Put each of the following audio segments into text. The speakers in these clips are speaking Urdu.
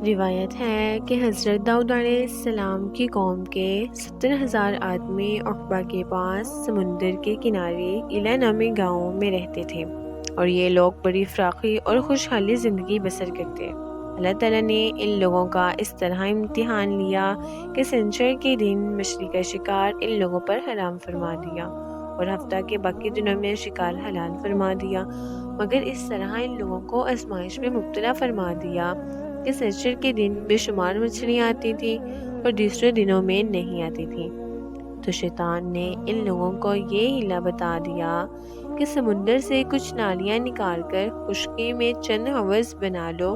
روایت ہے کہ حضرت داؤد علیہ السلام کی قوم کے 70,000 آدمی عقبہ کے پاس سمندر کے کنارے ایلا نامی گاؤں میں رہتے تھے، اور یہ لوگ بڑی فراخی اور خوشحالی زندگی بسر کرتے۔ اللہ تعالیٰ نے ان لوگوں کا اس طرح امتحان لیا کہ سنچر کے دن مچھلی کا شکار ان لوگوں پر حرام فرما دیا اور ہفتہ کے باقی دنوں میں شکار حلال فرما دیا، مگر اس طرح ان لوگوں کو آزمائش میں مبتلا فرما دیا کہ سنچر کے دن بے شمار مچھلیاں آتی تھیں اور دوسرے دنوں میں نہیں آتی تھیں۔ تو شیطان نے ان لوگوں کو یہ ہیلا بتا دیا کہ سمندر سے کچھ نالیاں نکال کر خشکی میں چند حوض بنا لو،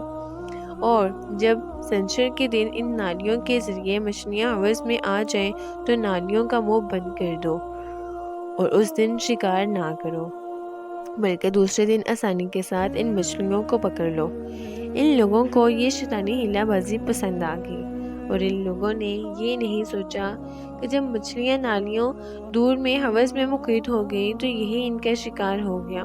اور جب سنچر کے دن ان نالیوں کے ذریعے مچھلیاں حوض میں آ جائیں تو نالیوں کا منہ بند کر دو اور اس دن شکار نہ کرو، بلکہ دوسرے دن آسانی کے ساتھ ان مچھلیوں کو پکڑ لو۔ ان لوگوں کو یہ شیطانی ہیلا بازی پسند آ گئی، اور ان لوگوں نے یہ نہیں سوچا کہ جب مچھلیاں نالیوں دور میں حوض میں محیط ہو گئی تو یہی ان کا شکار ہو گیا،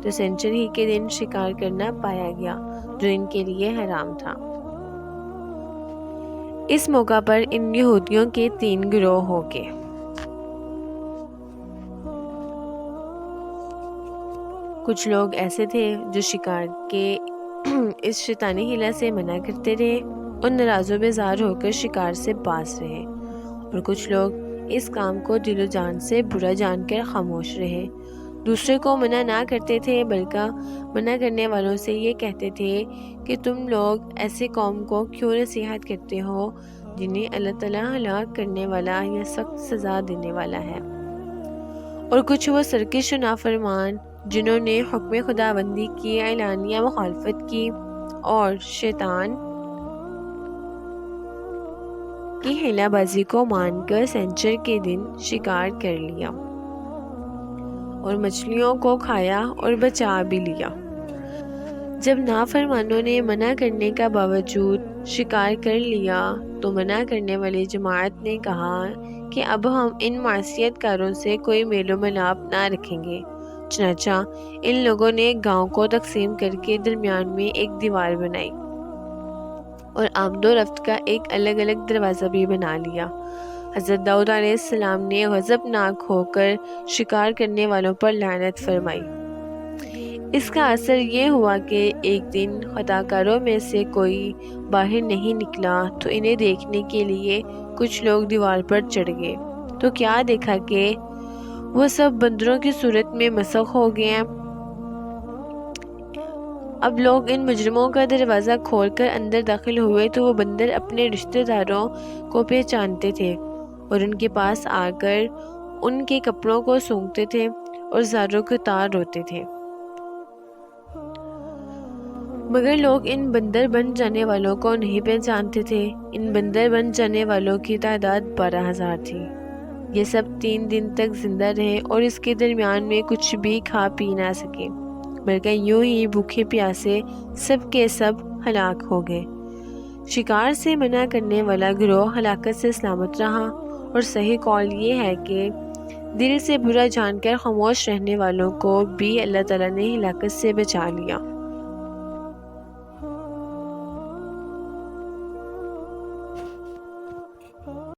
تو سنچر ہی کے دن شکار کرنا پایا گیا جو ان کے لیے حرام تھا۔ اس موقع پر ان یہودیوں کے 3 گروہ ہو گئے۔ کچھ لوگ ایسے تھے جو شکار کے اس شیطانی ہیلا سے منع کرتے رہے اور ناراض و بیزار ہو کر شکار سے باز رہے، اور کچھ لوگ اس کام کو دل و جان سے برا جان کر خاموش رہے۔ دوسرے کو منع نہ کرتے تھے، بلکہ منع کرنے والوں سے یہ کہتے تھے کہ تم لوگ ایسے قوم کو کیوں نصیحت کرتے ہو جنہیں اللہ تعالیٰ ہلاک کرنے والا یا سخت سزا دینے والا ہے۔ اور کچھ وہ سرکش و نافرمان جنہوں نے حکم خداوندی کی اعلانیہ مخالفت کی اور شیطان کی ہیلا بازی کو مان کر سنچر کے دن شکار کر لیا اور مچھلیوں کو کھایا اور بچا بھی لیا۔ جب نافرمانوں نے منع کرنے کا باوجود شکار کر لیا تو منع کرنے والی جماعت نے کہا کہ اب ہم ان معصیت کاروں سے کوئی میل و ملاپ نہ رکھیں گے۔ چنانچہ ان لوگوں نے گاؤں کو تقسیم کر کے درمیان میں ایک دیوار بنائی اور آمد و رفت کا ایک الگ الگ دروازہ بھی بنا لیا۔ حضرت داؤد علیہ السلام نے غضبناک ہو کر شکار کرنے والوں پر لعنت فرمائی۔ اس کا اثر یہ ہوا کہ ایک دن خطا کاروں میں سے کوئی باہر نہیں نکلا تو انہیں دیکھنے کے لیے کچھ لوگ دیوار پر چڑھ گئے، تو کیا دیکھا کہ وہ سب بندروں کی صورت میں مسخ ہو گئے ہیں۔ اب لوگ ان مجرموں کا دروازہ کھول کر اندر داخل ہوئے تو وہ بندر اپنے رشتہ داروں کو پہچانتے تھے اور ان کے پاس آ کر ان کے کپڑوں کو سونگھتے تھے اور زاروں کے تار روتے تھے، مگر لوگ ان بندر بن جانے والوں کو نہیں پہچانتے تھے۔ ان بندر بن جانے والوں کی تعداد 12,000 تھی۔ یہ سب 3 دن تک زندہ رہے اور اس کے درمیان میں کچھ بھی کھا پی نہ سکے، بلکہ یوں ہی بھوکے پیاسے سب کے سب ہلاک ہو گئے۔ شکار سے منع کرنے والا گروہ ہلاکت سے سلامت رہا، اور صحیح قول یہ ہے کہ دل سے برا جان کر خاموش رہنے والوں کو بھی اللہ تعالیٰ نے ہلاکت سے بچا لیا۔